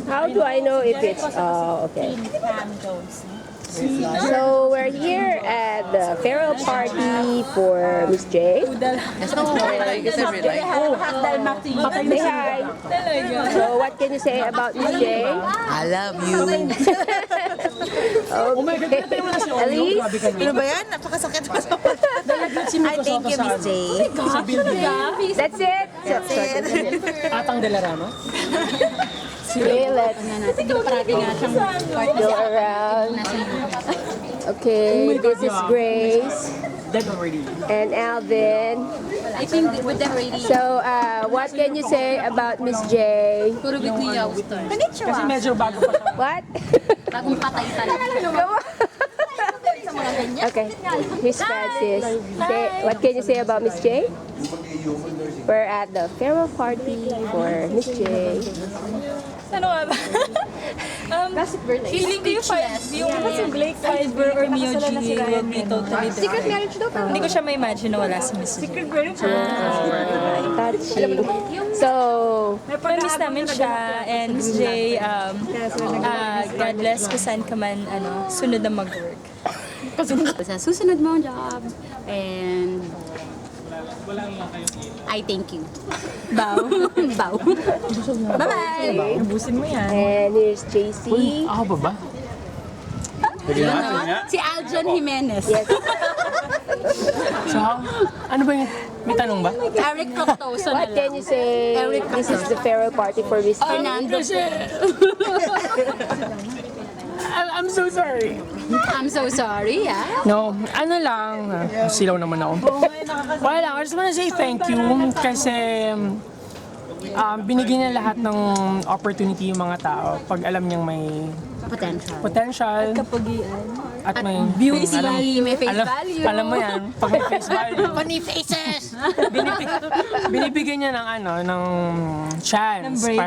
How do I know if it's... Oh, okay. So we're here at the farewell party for Miss J. Say hi. So what can you say about Miss J? I love you. Okay. Elise? Ano ba yan? Napakasakit mo sa I thank you, Miss J. That's it? Atang Delarama? Okay, let's go around. Okay, this is Grace Dead already. and Alvin. I think with them already. So, what can you say about Miss J? Puro big ni Austin. Kasi medyo bago pa siya. What? Bagong patay talaga. Okay, Miss Francis. What can you say about Miss J? We're at the farewell party for Miss J. Ano nga ba? Feeling ko yung Blake Fiber or Mio G will be totally different. Secret marriage daw pa. Hindi ko siya ma-imagine na wala si Miss J. Secret marriage? Touching. So, Na-miss namin siya and Miss J, God bless kung saan ka man sunod na mag-work. Sa susunod mong job. And I thank you. Bow. Bow. Bye-bye. Ubusin mo yan. and here's JC. Ako ba ba? Si Aljon Jimenez. Yes. So, ano ba yung... May tanong ba? Eric Proctoso na What can lang. you say? This is the farewell party for Miss J. Fernando. I'm so sorry. I'm so sorry, No, ano lang, silaw naman ako. Wala lang, I just wanna say thank you kasi binigyan niya lahat ng opportunity yung mga tao pag alam niyang may potential at may Beauty, may face alam, value. alam mo yan, pag may face value. Funny faces! Binibigyan niya ng ng chance Ng break.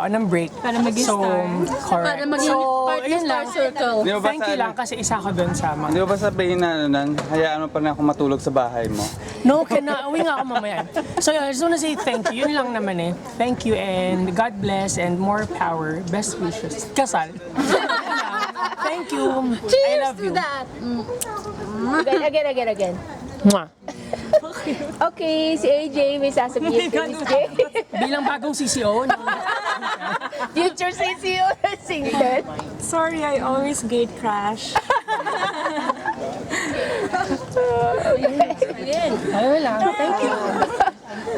ng break. Para maging So, star. correct. Para maging So, part yun ng lang. star circle. Di ba ba Thank you lang kasi isa ko dun sa mga... Di ba ba sabihin na hayaan mo pa rin ako matulog sa bahay mo? No, uwi nga ako mamaya. So yun, I just wanna say thank you. Yun lang naman eh. Thank you and God bless and more power. Best wishes. Kasal. Thank you. I love you. That. Again. Mwah. Okay, si AJ may sasabihin kay Miss J. Bilang bagong CCO. Future CCO na single. Sorry, I always gate crash. Ayun lang. Thank you.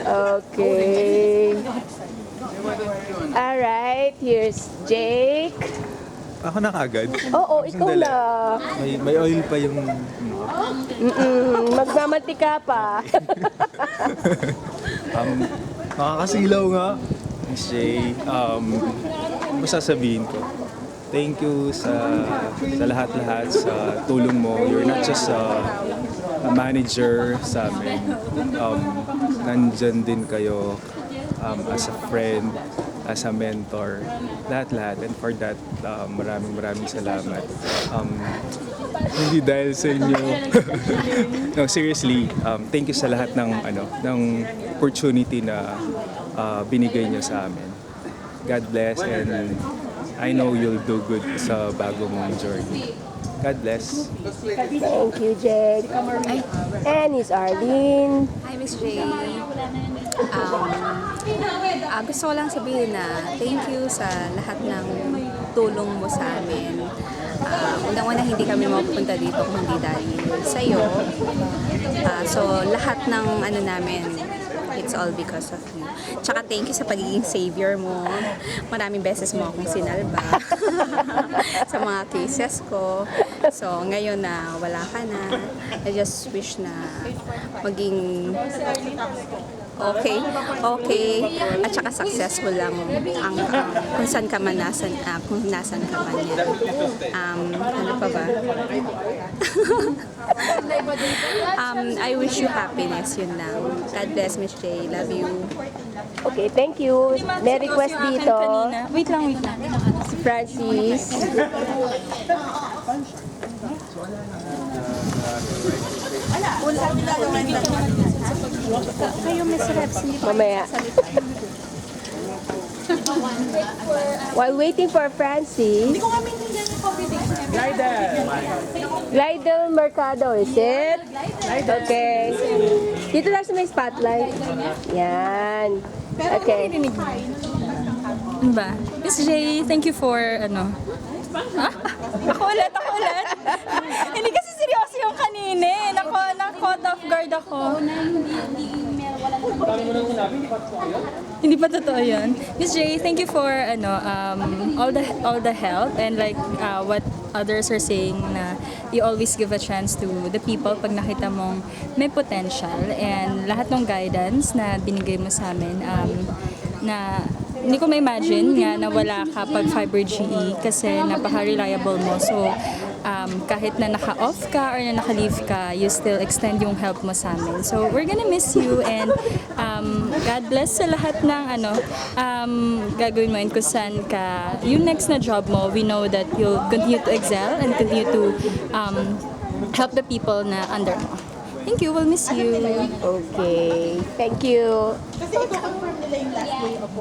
Okay. Alright, here's Jake. Ako na kagad. Oo, ikaw Sandali. na. May oil pa yung... Magmamantika pa. Nakakasilaw nga. Miss J, masasabihin ko. Thank you sa lahat-lahat sa tulong mo. You're not just a manager sa amin. Nandyan din kayo as a friend, as a mentor, lahat-lahat. And for that, maraming salamat. Hindi dahil sa inyo. No, seriously, thank you sa lahat ng opportunity na binigay niyo sa amin. God bless and I know you'll do good sa bago mong journey. God bless. Thank you, Jake. And he's Arlene. Hi, Miss J. Gusto ko lang sabihin na thank you sa lahat ng tulong mo sa amin. Unang-una hindi kami mapupunta dito kung hindi dahil sa'yo. So lahat ng namin, it's all because of you. Tsaka thank you sa pagiging savior mo. Maraming beses mo akong sinalba sa mga cases ko. So ngayon na wala ka na, I just wish na maging okay. At saka successful lang ang kung saan ka man kung nasan ka man yan. Ano pa ba? I wish you happiness, yun lang. God bless, Miss J. Love you. Okay, thank you. May request dito. Wait lang. Si Francis. Kayo, Miss Reps, hindi pa Mamaya. While waiting for Francie, Glidel Mercado, is it? Okay. Dito lang sa may spotlight. Yan. Okay. Ano ba? Miss J, thank you for, ano? Ha? Ako ulit. Hindi kasi seryoso yung kanina eh. Na-caught off guard ako. Hindi pa totoo yun. Miss J, thank you for, all the help and like, what others are saying na you always give a chance to the people pag nakita mong may potential and lahat ng guidance na binigay mo sa amin na hindi ko ma-imagine nga na wala ka pag Fiber GE kasi napaka-reliable mo. So, kahit na naka-off ka or na naka-leave ka, you still extend yung help mo sa amin. So, we're gonna miss you and God bless sa lahat ng gagawin mo and kung saan ka. Yung next na job mo, we know that you'll continue to excel and continue to help the people na under mo. Thank you, we'll miss you. Okay. Thank you.